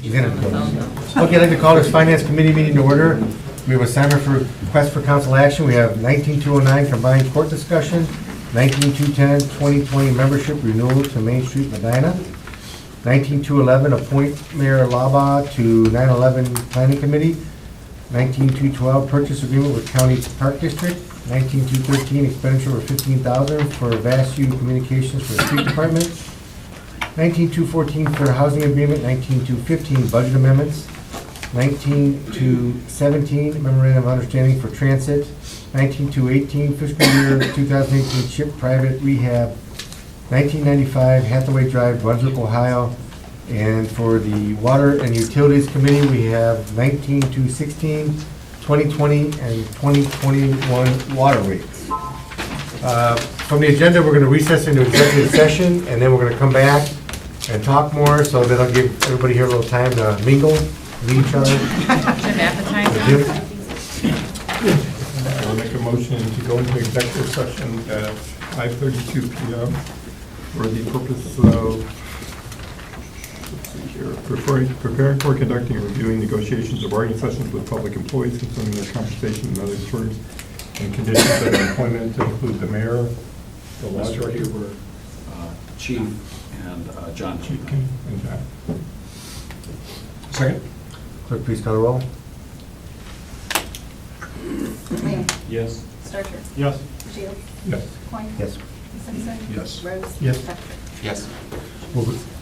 He's in it. Okay, I'd like to call this Finance Committee meeting to order. We have assignment for request for council action. We have 19209 combined court discussion, 19210 2020 membership renewal to Main Street Medina, 19211 appoint Mayor Laba to 911 Planning Committee, 19212 purchase agreement with County Park District, 19213 expenditure of $15,000 for VASU Communications for the Street Department, 19214 for housing agreement, 19215 budget amendments, 19217 memorandum of understanding for transit, 19218 fiscal year 2018 CHIP private rehab, 1995 Hathaway Drive, Brunswick, Ohio. And for the Water and Utilities Committee, we have 19216, 2020, and 2021 water rates. From the agenda, we're going to recess into executive session, and then we're going to come back and talk more, so that'll give everybody here a little time to mingle, meet each other. I'll make a motion to go into executive session at 5:32 p.m. for the purpose of, preparing for conducting and reviewing negotiations or bargaining sessions with public employees concerning their compensation and other terms and conditions of employment to include the mayor, the law Mr. director, Huber, Chief, and John. Chief King, and John. Second? Clerk, please call the roll. Lamb. Yes. Starcher. Yes. Shields. Yes. Coin. Yes. Simpson. Yes. Rose. Yes. Pepper. Yes.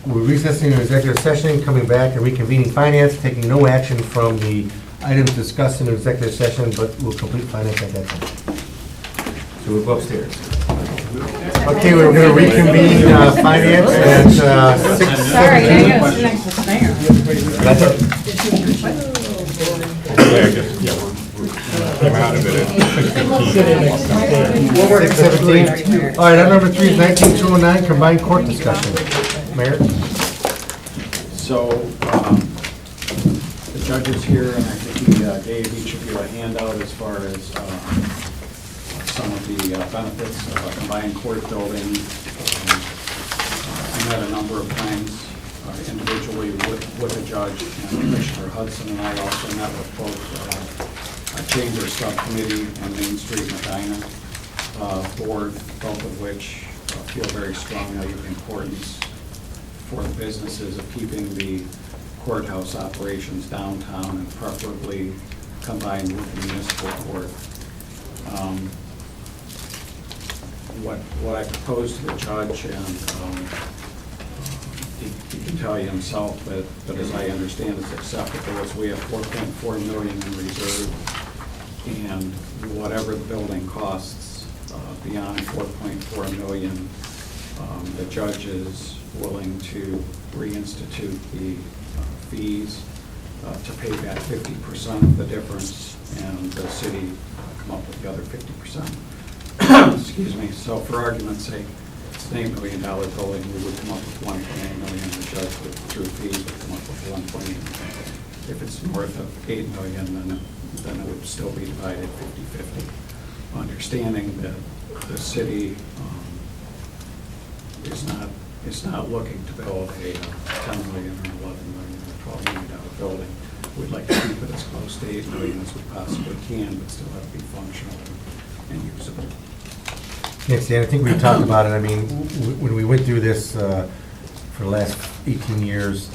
We're recessing into executive session, coming back and reconvening finance, taking no action from the items discussed in the executive session, but we'll complete finance at that time. So we'll go upstairs. Okay, we're going to reconvene finance at 6:17. Sorry, I got to sit next to Sam. That's it. Okay, I guess, yeah, I'm out of it at 6:15. 6:17. All right, item number 3 is 19209, combined court discussion. Mayor? So, the judge is here, and I think he gave each of you a handout as far as some of the benefits of a combined court building. I met a number of times individually with the judge, and Commissioner Hudson and I also met with both a chamber subcommittee and Main Street Medina board, both of which feel very strongly of the importance for the businesses of keeping the courthouse operations downtown and preferably combined with the municipal court. What I proposed to the judge, and he can tell you himself, but as I understand it's acceptable, is we have $4.4 million in reserve, and whatever the building costs beyond $4.4 million, the judge is willing to reinstitute the fees to pay back 50% of the difference, and the city come up with the other 50%. Excuse me. So for argument's sake, it's an $8 million building, we would come up with $1.8 million. The judge would, through fees, would come up with $1.8 million. If it's north of $8 million, then it would still be divided 50-50. Understanding that the city is not looking to build a $10 million or $11 million or $12 million building. We'd like to keep it as close to $8 million as we possibly can, but still have to be functional and usable. Yes, Dan, I think we talked about it. I mean, when we went through this for the last 18 years,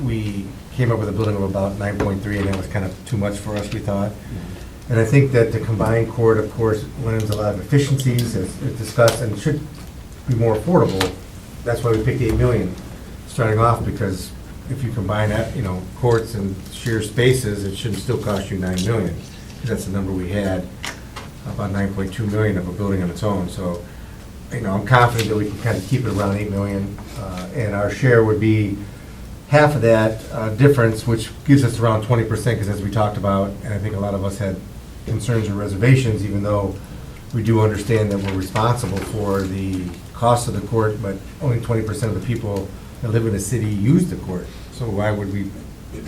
we came up with a building of about 9.3, and that was kind of too much for us, we thought. And I think that the combined court, of course, lends a lot of efficiencies, as discussed, and should be more affordable. That's why we picked 8 million starting off, because if you combine that, courts and share spaces, it shouldn't still cost you 9 million. That's the number we had, about 9.2 million of a building on its own. So, I'm confident that we can kind of keep it around 8 million, and our share would be half of that difference, which gives us around 20%, because as we talked about, and I think a lot of us had concerns or reservations, even though we do understand that we're responsible for the cost of the court, but only 20% of the people that live in the city use the court. So why would we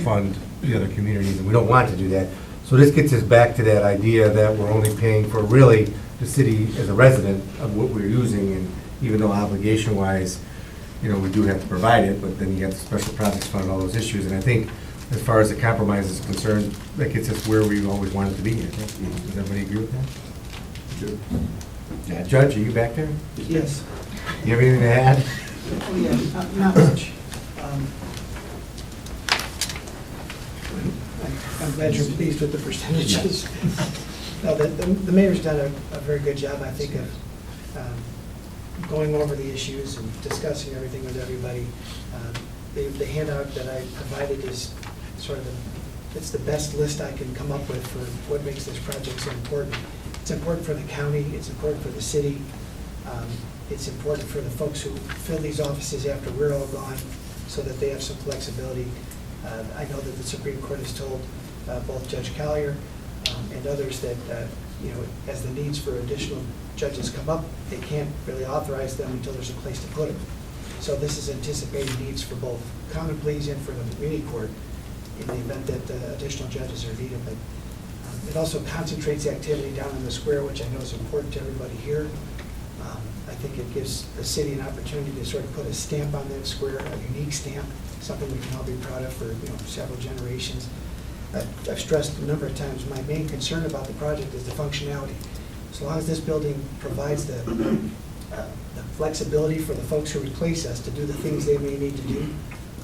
fund the other communities? And we don't want to do that. So this gets us back to that idea that we're only paying for really the city as a resident of what we're using, and even though obligation-wise, we do have to provide it, but then you got the special projects fund and all those issues. And I think as far as the compromise is concerned, that gets us where we always wanted to be. I think. Does everybody agree with that? Good. Yeah. Judge, are you back there? Yes. You have anything to add? Oh, yeah, not much. I'm glad you're pleased with the percentages. No, the mayor's done a very good job, I think, of going over the issues and discussing everything with everybody. The handout that I provided is sort of it's the best list I can come up with for what makes this project so important. It's important for the county, it's important for the city, it's important for the folks who fill these offices after we're all gone, so that they have some flexibility. I know that the Supreme Court has told both Judge Collier and others that, as the needs for additional judges come up, they can't really authorize them until there's a place to put them. So this is anticipating needs for both common pleas and for the community court in the event that additional judges are needed. But it also concentrates activity down in the square, which I know is important to everybody here. I think it gives the city an opportunity to sort of put a stamp on that square, a unique stamp, something we can all be proud of for several generations. I've stressed a number of times, my main concern about the project is the functionality. As long as this building provides the flexibility for the folks who replace us to do the things they may need to do,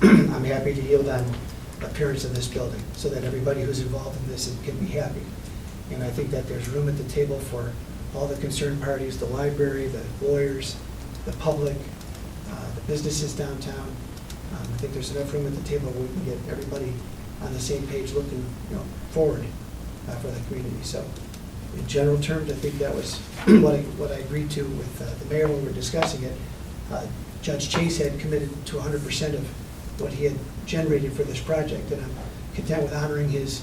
I'm happy to yield on appearance of this building so that everybody who's involved in this can be happy. And I think that there's room at the table for all the concerned parties, the library, the lawyers, the public, the businesses downtown. I think there's enough room at the table where we can get everybody on the same page looking forward for the community. So in general terms, I think that was what I agreed to with the mayor when we were discussing it. Judge Chase had committed to 100% of what he had generated for this project, and I'm content with honoring his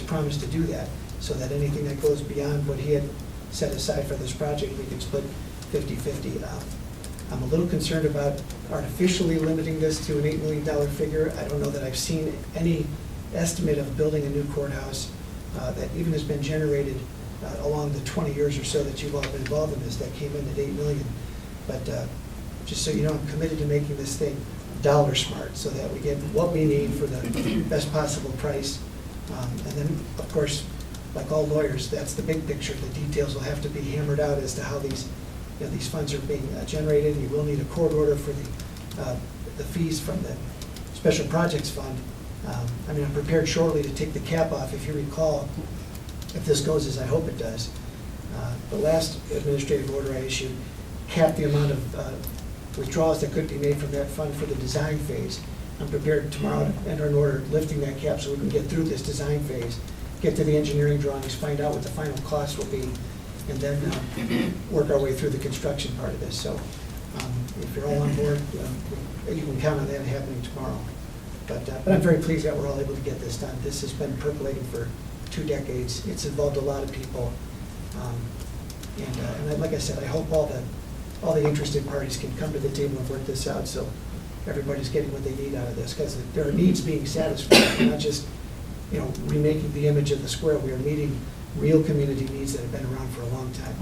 promise to do that, so that anything that goes beyond what he had set aside for this project, we can split 50-50. I'm a little concerned about artificially limiting this to an $8 million figure. I don't know that I've seen any estimate of building a new courthouse that even has been generated along the 20 years or so that you've all been involved in this that came in at $8 million. But just so you know, I'm committed to making this thing dollar smart so that we get what we need for the best possible price. And then, of course, like all lawyers, that's the big picture. The details will have to be hammered out as to how these funds are being generated. You will need a court order for the fees from the Special Projects Fund. I'm prepared shortly to take the cap off. If you recall, if this goes as I hope it does, the last administrative order I issued capped the amount of withdrawals that could be made from that fund for the design phase. I'm prepared tomorrow to enter an order lifting that cap so we can get through this design phase, get to the engineering drawings, find out what the final cost will be, and then work our way through the construction part of this. So if you're all on board, you can count on that happening tomorrow. But I'm very pleased that we're all able to get this done. This has been percolating for 2 decades. It's involved a lot of people. And like I said, I hope all the interested parties can come to the table and work this out so everybody's getting what they need out of this, because there are needs being satisfied. We're not just remaking the image of the square. We are meeting real community needs that have been around for a long time.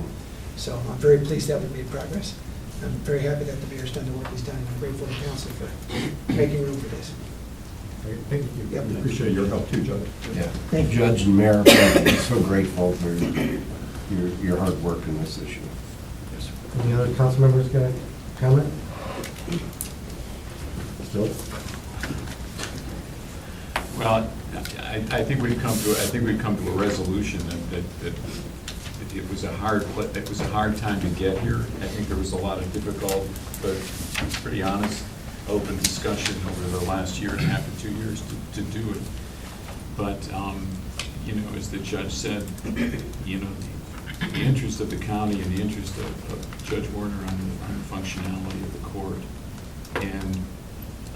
So I'm very pleased that we made progress. I'm very happy that the mayor's done the work he's done, and I'm grateful to council for making room for this. Great, thank you. Yep. We appreciate your help too, Judge. Yeah, Thank you. Judge and Mayor, I'm so grateful for your hard work in this issue. Yes, sir. Any other council members got a comment? Still? Well, I think we've come to a resolution that it was a hard time to get here. I think there was a lot of difficult, but pretty honest, open discussion over the last year and a half or 2 years to do it. But as the judge said, the interest of the county and the interest of Judge Warner on the functionality of the court. And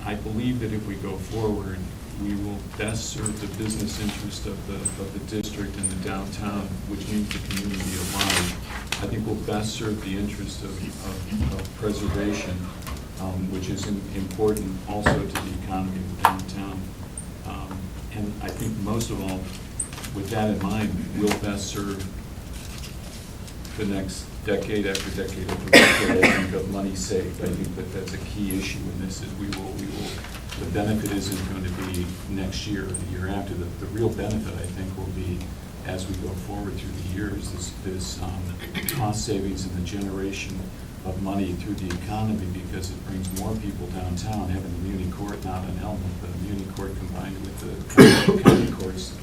I believe that if we go forward, we will best serve the business interest of the district and the downtown, which means the community at large. I think we'll best serve the interest of preservation, which is important also to the economy of the downtown. And I think most of all, with that in mind, we'll best serve the next decade after decade after decade, I think, of money saved. I think that that's a key issue in this, is we will, the benefit isn't going to be next year or the year after. The real benefit, I think, will be as we go forward through the years, this cost savings and the generation of money through the economy, because it brings more people downtown, having the Muni Court not in Elmwood, but a Muni Court combined with the county courts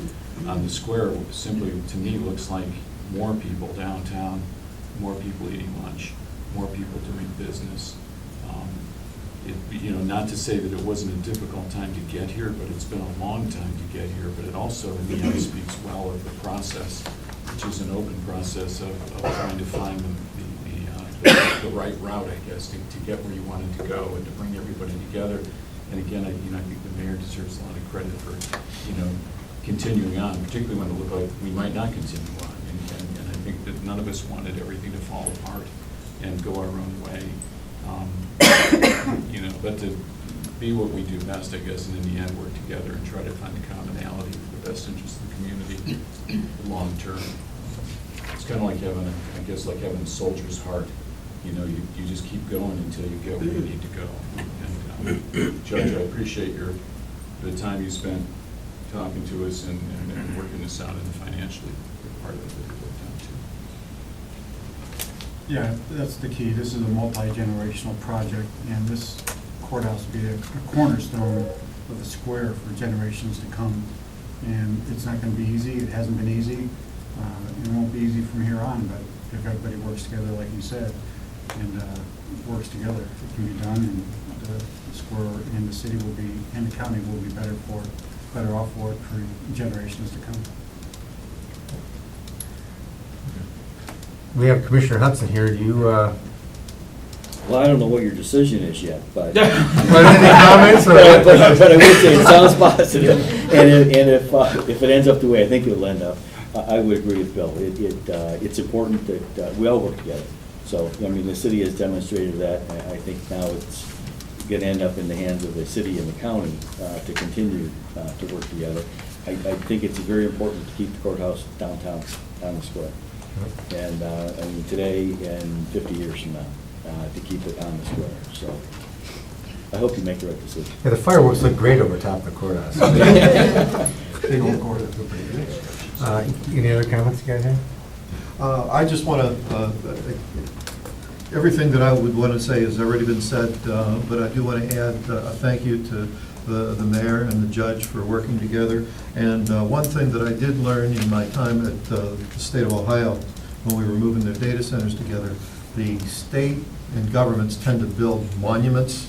on the square simply, to me, looks like more people downtown, more people eating lunch, more people doing business. Not to say that it wasn't a difficult time to get here, but it's been a long time to get here. But it also, in the end, speaks well of the process, which is an open process of trying to find the right route, I guess, to get where you wanted to go and to bring everybody together. And again, I think the mayor deserves a lot of credit for, continuing on, particularly when it looked like we might not continue on. And I think that none of us wanted everything to fall apart and go our own way. But to be what we do best, I guess, and in the end, work together and try to find a commonality for the best interest of the community long term. It's kind of like having having a soldier's heart. You just keep going until you get where you need to go. And Judge, I appreciate the time you spent talking to us and working this out, and financially part of it that you worked on too. Yeah, that's the key. This is a multi-generational project, and this courthouse will be a cornerstone of the square for generations to come. And it's not going to be easy. It hasn't been easy. It won't be easy from here on, but if everybody works together, like you said, and works together, it can be done, and the square and the city will be, and the county will be better off for it for generations to come. We have Commissioner Hudson here. Do you, Well, I don't know what your decision is yet, but. any comments? Or? But I would say it sounds positive, and if it ends up the way I think it'll end up, I would agree with Bill. It's important that we all work together. So, the city has demonstrated that, and I think now it's going to end up in the hands of the city and the county to continue to work together. I think it's very important to keep the courthouse downtown on the square. And today and 50 years from now, to keep it on the square. So I hope you make the right decision. Yeah, the fireworks look great over top of the courthouse. Big old courthouse. Any other comments you guys have? I just want to, everything that I would want to say has already been said, but I do want to add a thank you to the mayor and the judge for working together. And one thing that I did learn in my time at the state of Ohio, when we were moving their data centers together, the state and governments tend to build monuments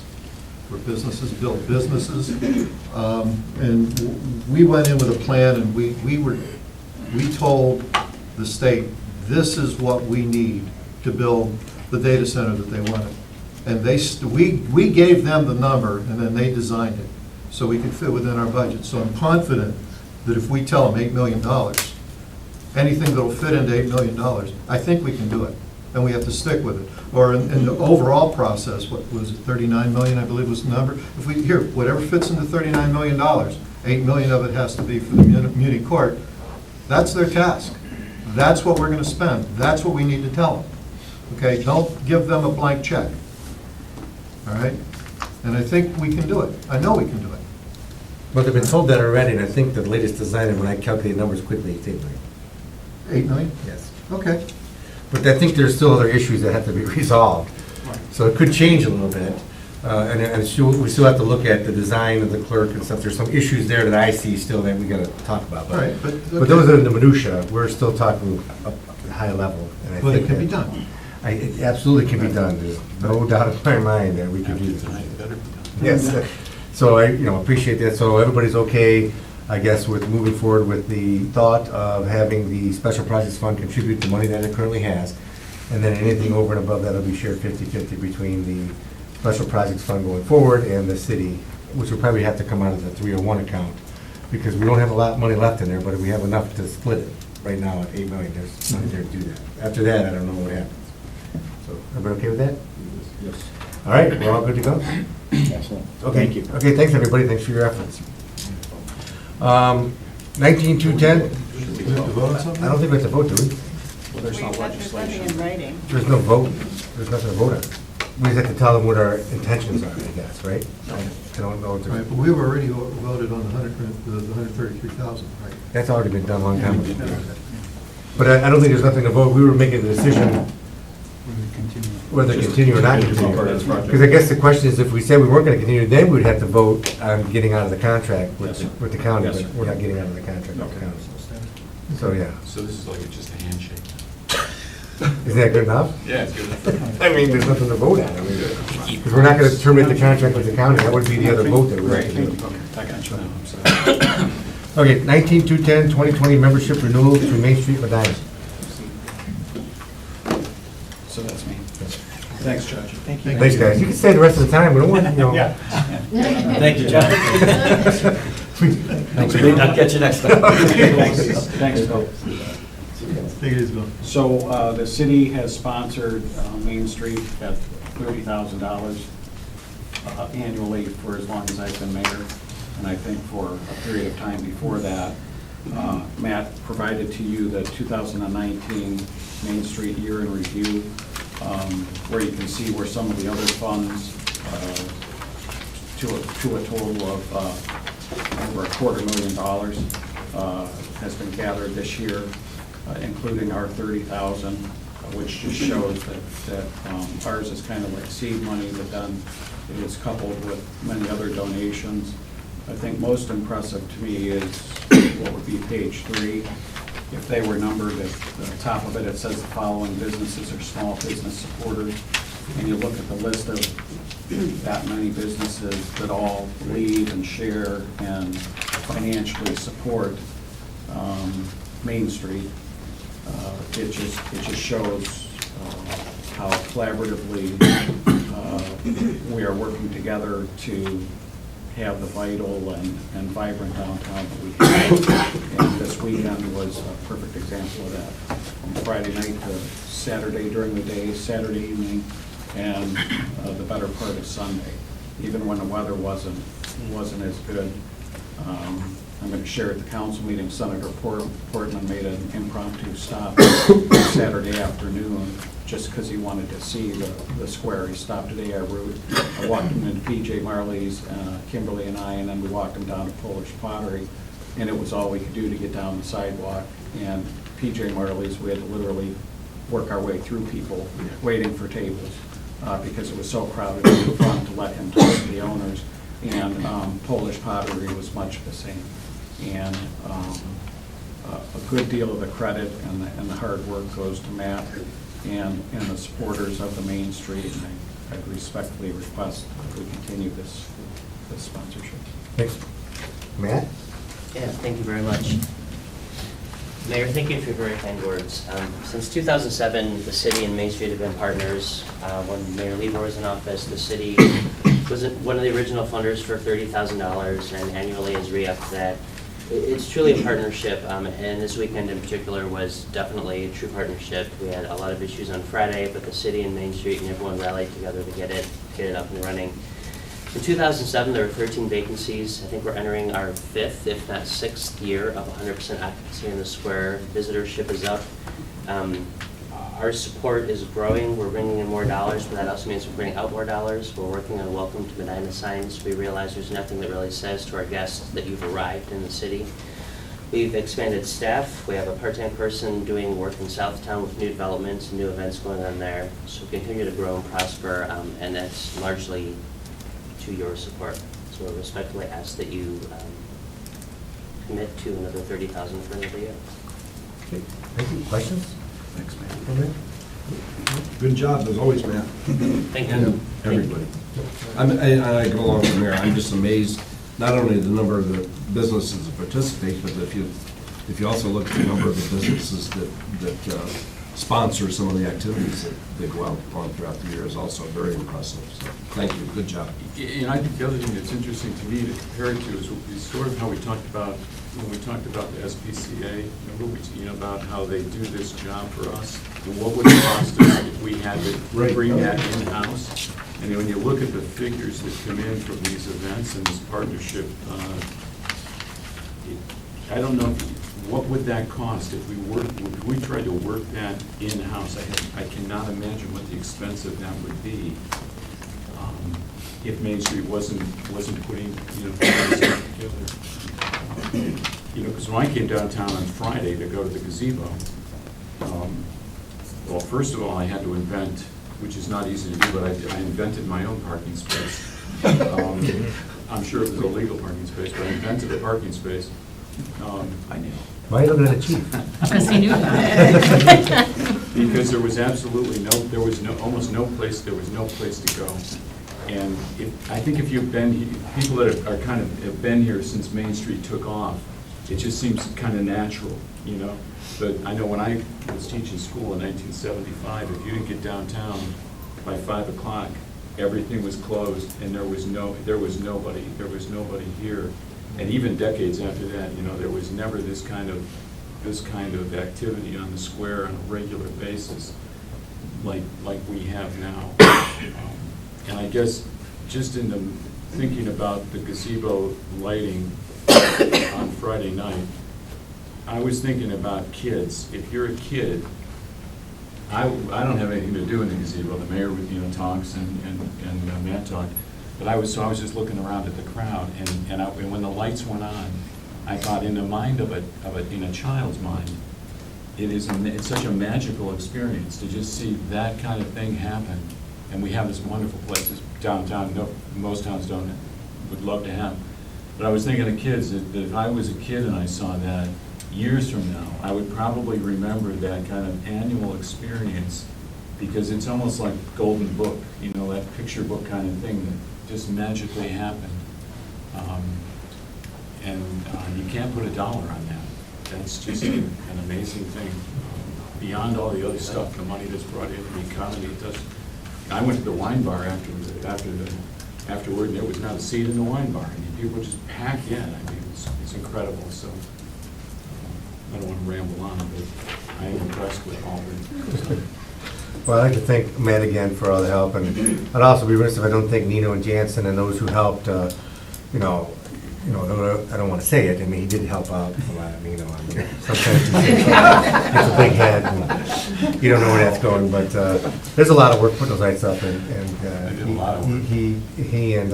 where businesses build businesses. And we went in with a plan, and we told the state, this is what we need to build the data center that they wanted. And we gave them the number, and then they designed it so we could fit within our budget. So I'm confident that if we tell them $8 million, anything that'll fit into $8 million, I think we can do it, and we have to stick with it. Or in the overall process, what was it, 39 million, I believe was the number? If we, whatever fits into $39 million, $8 million of it has to be for the Muni Court. That's their task. That's what we're going to spend. That's what we need to tell them. Okay, don't give them a blank check. All right? And I think we can do it. I know we can do it. Well, they've been told that already, and I think the latest design, and when I calculate numbers quickly, it's 8 million. 8 million? Yes. Okay. But I think there's still other issues that have to be resolved. So it could change a little bit. And we still have to look at the design of the clerk and stuff. There's some issues there that I see still that we got to talk about. All right, but those are the minutia. We're still talking up at a high level. And I But think it can be that- done. It absolutely can be done. There's no doubt in my mind that we can do this. Tonight, it better be done. Yes. So I, appreciate that. So everybody's okay, I guess, with moving forward with the thought of having the Special Projects Fund contribute the money that it currently has. And then anything over and above that will be shared 50-50 between the Special Projects Fund going forward and the city, which will probably have to come out of the 301 account, because we don't have a lot of money left in there, but we have enough to split it. Right now at 8 million, there's money there to do that. After that, I don't know what happens. So, everybody okay with that? Yes. All right, we're all good to go? Excellent. Okay. Thank you. Okay, thanks, everybody. Thanks for your efforts. 19210, Do we have to vote on something? I don't think we have to vote, do we? Well, there's no There's nothing legislation. in writing. There's no vote, there's nothing to vote on. We just have to tell them what our intentions are, I guess, right? I don't know. if Right, there's- but we've already voted on the 133,000, right? That's already been done a long time ago. But I don't think there's nothing to vote. We were making the decision whether to continue or not continue. Part of this project. Because I guess the question is, if we said we weren't going to continue, then we'd have to vote on getting out of the contract with Yes. with the county, Yes, but sir. we're not getting out of the contract with the Okay. county. So, yeah. So this is like just a handshake. Is that good enough? Yeah, it's good enough. I mean, there's nothing to vote on. I mean, because we're not going to terminate the contract with the county. That would be the other vote that we have to do. Okay, I got you now, I'm sorry. Okay, 19-210, 2020 membership renewal to Main Street, Medina. So that's me. Thanks, Judge. Thank you. Thanks, guys. You can stay the rest of the time. We don't want, you know. Thank you, John. Thanks, I'll catch you next time. Thanks, Bill. Take it easy, Bill. So the city has sponsored Main Street at $30,000 annually for as long as I've been mayor, and I think for a period of time before that. Matt provided to you the 2019 Main Street year in review, where you can see where some of the other funds, to a total of over $250,000, has been gathered this year, including our 30,000, which just shows that ours is kind of like seed money, but then it is coupled with many other donations. I think most impressive to me is what would be page 3. If they were numbered at the top of it, it says the following businesses are small business supporters. And you look at the list of that many businesses that all lead and share and financially support Main Street. It just shows how collaboratively we are working together to have the vital and vibrant downtown that we have. And this weekend was a perfect example of that. From Friday night to Saturday during the day, Saturday evening, and the better part of Sunday, even when the weather wasn't as good. I'm going to share at the council meeting, Senator Portman made an impromptu stop Saturday afternoon just because he wanted to see the square. He stopped at A.R. Root. I walked him into P.J. Marley's, Kimberly and I, and then we walked him down to Polish Pottery, and it was all we could do to get down the sidewalk. And P.J. Marley's, we had to literally work our way through people waiting for tables because it was so crowded in the front to let him talk to the owners. And Polish Pottery was much the same. And a good deal of the credit and the hard work goes to Matt and the supporters of the Main Street. And I respectfully request that we continue this sponsorship. Thanks. Matt? Yeah, thank you very much. Mayor, thank you for your very kind words. Since 2007, the city and Main Street have been partners. When Mayor Lieber was in office, the city was one of the original funders for $30,000 and annually has re-upped that. It's truly a partnership, and this weekend in particular was definitely a true partnership. We had a lot of issues on Friday, but the city and Main Street and everyone rallied together to get it up and running. In 2007, there were 13 vacancies. I think we're entering our 5th, if not 6th year of 100% occupancy in the square. Visitorship is up. Our support is growing. We're bringing in more dollars, but that also means we're bringing out more dollars. We're working on welcome to Medina signs. We realize there's nothing that really says to our guests that you've arrived in the city. We've expanded staff. We have a part-time person doing work in Southtown with new developments and new events going on there. So we continue to grow and prosper, and that's largely to your support. So I respectfully ask that you commit to another $30,000 for another year. Okay. Thank you. Questions? Thanks, Matt. Good job, as always, Matt. Thank you. And everybody. I go along with the mayor, I'm just amazed, not only the number of the businesses that participate, but if you also look at the number of the businesses that sponsor some of the activities that go out on throughout the year is also very impressive. So, thank you, good job. And I think the other thing that's interesting to me to compare it to is sort of how we talked about, when we talked about the SPCA, about how they do this job for us, and what would it cost us if we had to bring that in-house. And when you look at the figures that come in from these events and this partnership, I don't know if what would that cost if we tried to work that in-house? I cannot imagine what the expense of that would be if Main Street wasn't putting, things together. Because when I came downtown on Friday to go to the gazebo, well, first of all, I had to invent, which is not easy to do, but I invented my own parking space. I'm sure it was a legal parking space, but I invented a parking space. I knew. Why are you looking at the chief? Because he knew about it. Because there was absolutely almost no place to go. And I think if you've been, people that are kind of, have been here since Main Street took off, it just seems kind of natural, But I know when I was teaching school in 1975, if you didn't get downtown by 5 o'clock, everything was closed, and there was nobody here. And even decades after that, there was never this kind of activity on the square on a regular basis, like we have now. And I guess just in the thinking about the gazebo lighting on Friday night, I was thinking about kids. If you're a kid, I don't have anything to do in the gazebo. The mayor, talks and Matt talked. But I was just looking around at the crowd, and when the lights went on, I thought in the mind of in a child's mind, it's such a magical experience to just see that kind of thing happen. And we have this wonderful place downtown. Most towns would love to have. But I was thinking of kids, that if I was a kid and I saw that, years from now, I would probably remember that kind of annual experience, because it's almost like Golden Book, that picture book kind of thing that just magically happened. And you can't put a dollar on that. That's just an amazing thing. Beyond all the other stuff, the money that's brought into the economy, it does. I went to the wine bar afterward, and there was not a seat in the wine bar. I mean, people just pack in. I mean, it's incredible. So I don't want to ramble on, but I am impressed with all that goes on. Well, I'd like to thank Matt again for all the help, and I'd also be remiss if I don't thank Nino and Jansen and those who helped, I don't want to say it, I mean, he did help out a lot, sometimes it's a big head, and you don't know where that's going, but there's a lot of work putting those lights up, and he and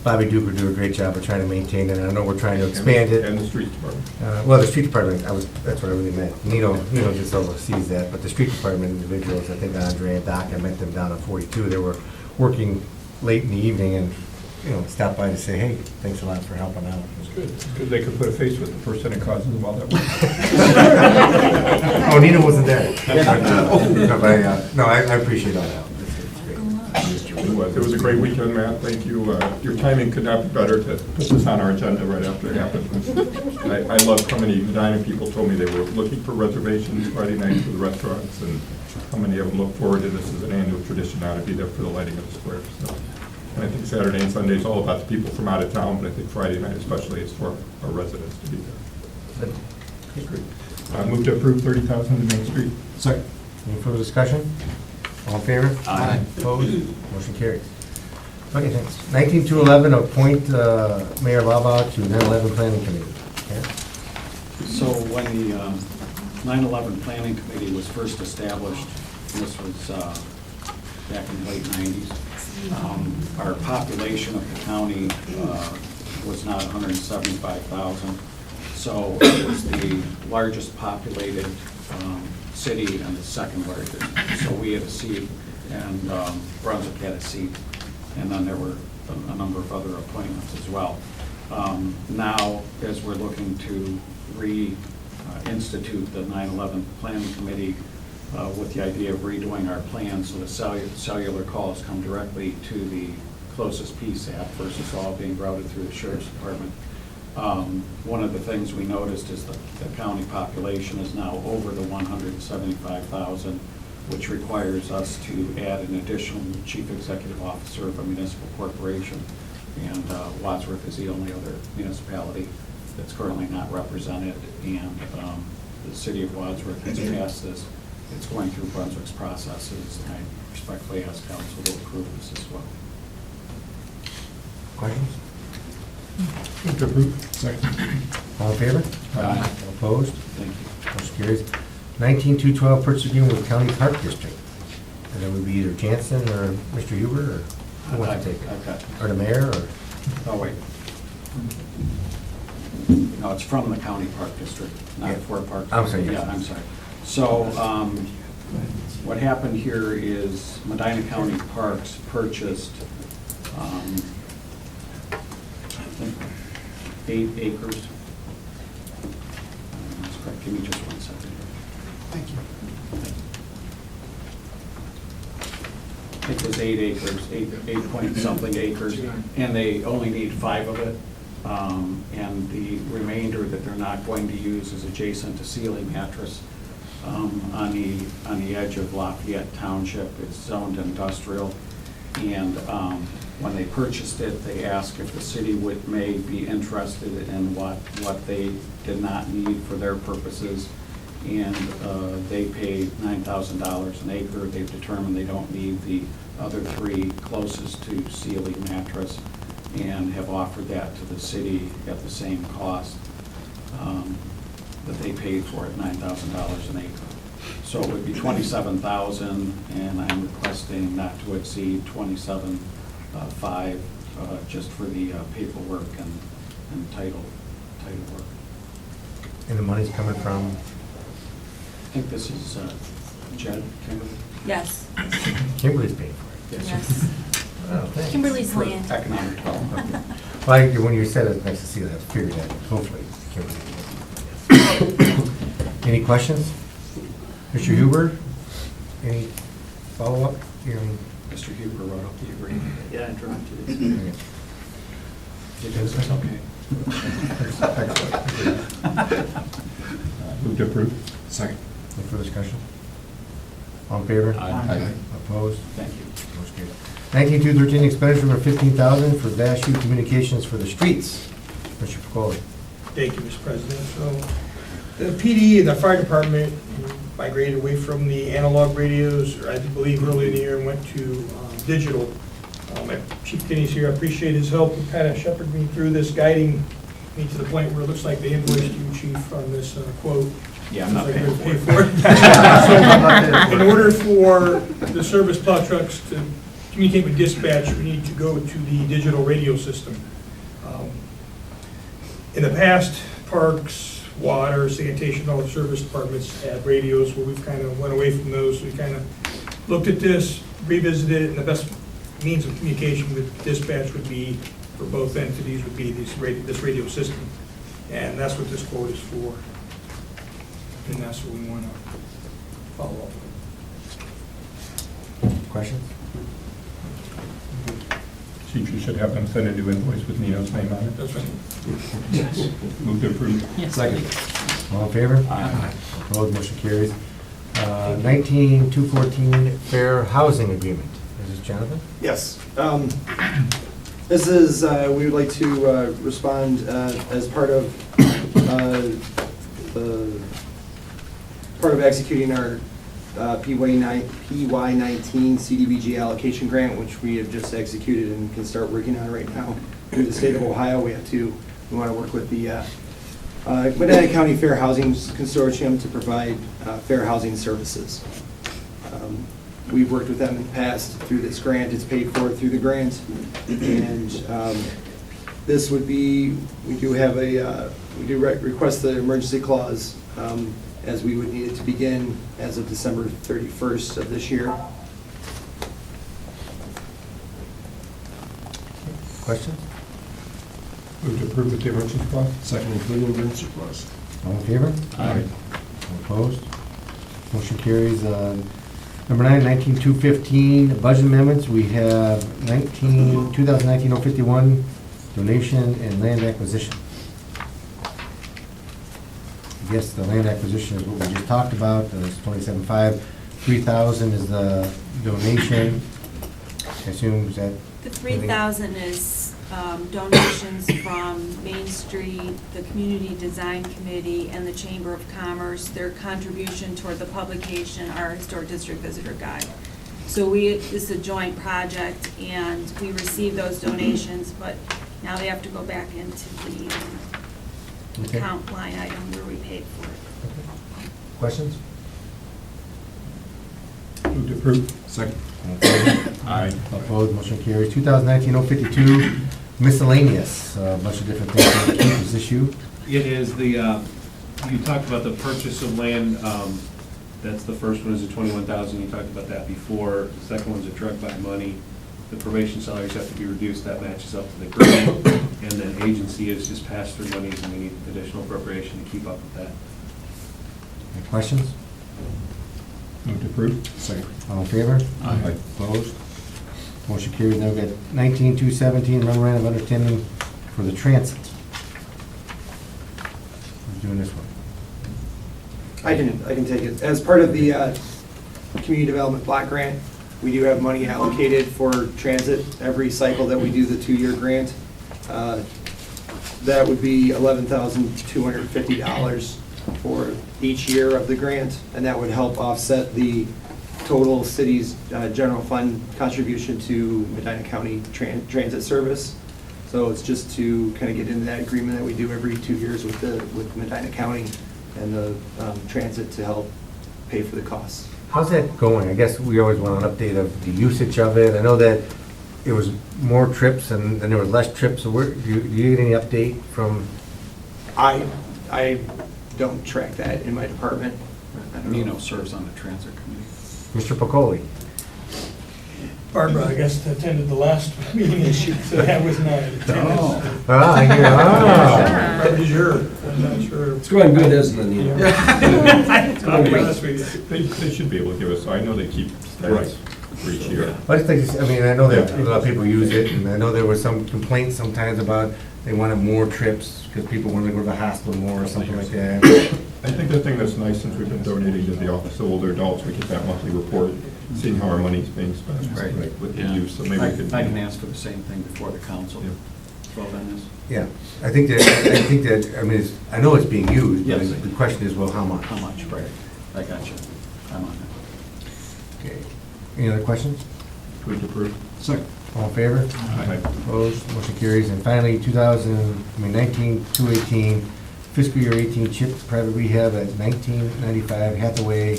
Bobby Duker do a great job of trying to maintain it, and I know we're trying to expand it. And the street department. Well, the street department, that's what I really meant. Nino just oversees that, but the street department individuals, I think Andre and Doc, I met them down on 42, they were working late in the evening and, stopped by to say, hey, thanks a lot for helping out. It's good. It's good they could put a face with the person that causes them all that work. Oh, Nino wasn't there. No, I appreciate all the help. It's great. It was a great weekend, Matt. Thank you. Your timing could not be better to put this on our agenda right after it happened. I love how many dining people told me they were looking for reservations Friday night for the restaurants, and how many of them look forward to this as an annual tradition now to be there for the lighting of the square. So, and I think Saturday and Sunday is all about the people from out of town, but I think Friday night especially is for our residents to be there. That's great. Move to approve 30,000 to Main Street. Second. Any further discussion? All in favor? Aye. Opposed? Motion carries. Okay, thanks. 19-11, appoint Mayor Lava to 9/11 Planning Committee. Okay. So when the 9/11 Planning Committee was first established, and this was back in the late 90s, our population of the county was not 175,000. So it was the largest populated city and the second largest. So we had a seat, and Brunswick had a seat, and then there were a number of other appointments as well. Now, as we're looking to reinstitute the 9/11 Planning Committee with the idea of redoing our plan so the cellular calls come directly to the closest PSAP versus all being routed through the Sheriff's Department. One of the things we noticed is the county population is now over the 175,000, which requires us to add an additional chief executive officer of a municipal corporation. And Wadsworth is the only other municipality that's currently not represented. And the city of Wadsworth has passed this. It's going through Brunswick's processes, and I respectfully ask council to approve this as well. Questions? Move to approve. Second. All in favor? Aye. All Opposed? Thank you. Motion carries. 19212, purchase agreement with County Park District. And that would be either Jansen or Mr. Huber, or who wants to take it? Okay. Or the mayor, or? Oh, wait. No, it's from the county park district, not Yeah. for park. I'm sorry, yes. Yeah, I'm sorry. So, what happened here is Medina County Parks purchased, I think, 8 acres. That's correct. Give me just 1 second here. Thank you. I think it was 8 acres, 8 point something acres, and they only need 5 of it. And the remainder that they're not going to use is adjacent to Sealy Mattress on the edge of Lafayette Township. It's zoned industrial. And when they purchased it, they asked if the city may be interested in what they did not need for their purposes. And they paid $9,000 an acre. They've determined they don't need the other 3 closest to Sealy Mattress, and have offered that to the city at the same cost that they paid for it, $9,000 an acre. So it would be $27,000, and I'm requesting not to exceed $27,500 just for the paperwork and title work. And the money's coming from? I think this is Jed, Kimberly? Yes, Kimberly's paying for it. yes. Oh, thanks. Kimberly's For land. economic development. Okay. Well, when you said it, it's nice to see that, figured that, hopefully, Kimberly. Any questions? Mr. Huber, any follow-up? Mr. Huber wrote up the agreement. Yeah, I drafted it. Okay. It is, it's okay. Move to approve. Second. Any further discussion? All in favor? Aye. Opposed? Thank you. Motion carries. 19213, expenditure of $15,000 for VASU communications for the streets. Mr. Pacoli. Thank you, Mr. President. So the PD and the fire department migrated away from the analog radios, I believe, early in the year, and went to digital. Chief Kinney's here. I appreciate his help in kind of shepherding me through this, guiding me to the point where it looks like they invoiced you, Chief, on this quote. Yeah, I'm not Looks like paying they're for it. So, in order for the service plow trucks to communicate with dispatch, we need to go to the digital radio system. In the past, parks, water, sanitation, all the service departments had radios where we've kind of went away from those. We kind of looked at this, revisited it, and the best means of communication with dispatch would be, for both entities, would be this radio system. And that's what this quote is for. And that's what we want to follow up with. Questions? Chief, you should have them send a new invoice with Nino's name on it. That's right. Move to approve. Yes. Second. All in favor? Aye. Opposed? Motion carries. 19214, fair housing agreement. Is this Jonathan? Yes. This is, we would like to respond as part of executing our PY19 CDBG allocation grant, which we have just executed and can start working on right now. Through the state of Ohio, we want to work with the Medina County Fair Housing Consortium to provide fair housing services. We've worked with them in the past through this grant. It's paid for through the grant. And this would be, we do request the emergency clause as we would need it to begin as of December 31st of this year. Questions? Move to approve with the emergency clause. Second, including emergency clause. All in favor? Aye. All opposed? Motion carries. Number 9, 19215, budget amendments. We have 2019-051, donation and land acquisition. I guess the land acquisition is what we just talked about. It's 27.5. 3,000 is the donation. I assume is that? The 3,000 is donations from Main Street, the Community Design Committee, and the Chamber of Commerce, their contribution toward the publication, our Historic District Visitor Guide. So this is a joint project, and we received those donations, but now they have to go back into the Okay. account line item where we paid for it. Questions? Move to approve. Second. All in favor? Aye. Opposed, motion carries. 2019-052 miscellaneous, a bunch of different things to keep this issue. It is the, you talked about the purchase of land, that's the first one is the 21,000, you talked about that before. The second one's a drug by money. The probation salaries have to be reduced, that matches up to the grant. And then agency is just pass-through monies, and we need additional appropriation to keep up with that. Any questions? Move to approve. Second. All in favor? Aye. Opposed? Motion carries. Now we got 19-217 memorandum of understanding for the transit. Who's doing this one? I can take it. As part of the Community Development Block Grant, we do have money allocated for transit every cycle that we do the 2-year grant. That would be $11,250 for each year of the grant, and that would help offset the total city's general fund contribution to Medina County Transit Service. So it's just to kind of get into that agreement that we do every 2 years with Medina County and the transit to help pay for the costs. How's that going? I guess we always want an update of the usage of it. I know that it was more trips and then there were less trips. So do you get any update from? I don't track that in my department. I don't know. Nino serves on the transit committee. Mr. Pacoli? Barbara, I guess, attended the last meeting and she said I was not in attendance. I hear, Probably sure, I'm not sure. It's going good, isn't it, Nino? I'll be honest with you. They should be able to give us, I know they keep stats for each year. I just think, I mean, I know that a lot of people use it, and I know there was some complaints sometimes about they wanted more trips because people wanted to go to the hospital more or something like that. I think the thing that's nice, since we've been donating to the Office of Older Adults, we get that monthly report, seeing how our money's being spent. Right. With the Yeah. use, so maybe we could. I can ask for the same thing before the council. Yeah. Vote on this. Yeah, I think that, I mean, I know it's being used, but Yes. the question is, well, how much? How much, right? I got you. I'm on it. Okay. Any other questions? Move to approve. Second. All in favor? Aye. Opposed, motion carries. And finally, 19-218, fiscal year 18 CHIP private rehab at 1995 Hathaway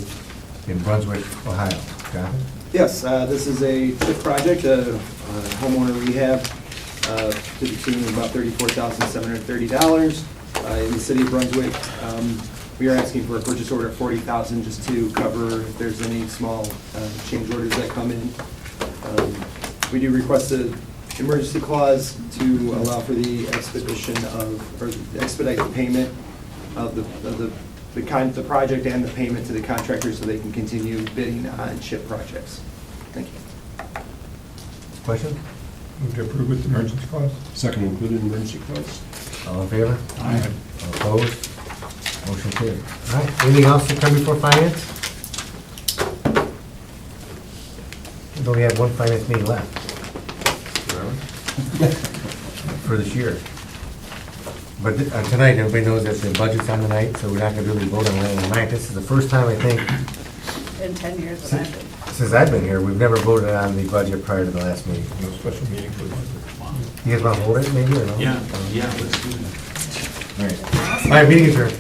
in Brunswick, Ohio. Jonathan? Yes, this is a CHIP project, a homeowner rehab to the tune of about $34,730 in the city of Brunswick. We are asking for a purchase order of $40,000 just to cover if there's any small change orders that come in. We do request an emergency clause to allow for the expedition of, or expedite the payment of the project and the payment to the contractor so they can continue bidding on CHIP projects. Thank you. Question? Move to approve with the emergency clause. Second included emergency clause. All in favor? Aye. All opposed? Motion carried. All right, anything else to come before finance? We only have one finance meeting left. For this year. But tonight, everybody knows that the budget's on tonight, so we're not gonna really vote on it tonight. This is the first time, I think, In 10 years that I've been. since I've been here, we've never voted on the budget prior to the last meeting. No special meeting for the budget. You guys wanna hold it maybe, or no? Yeah, let's do that. All right, meeting adjourned.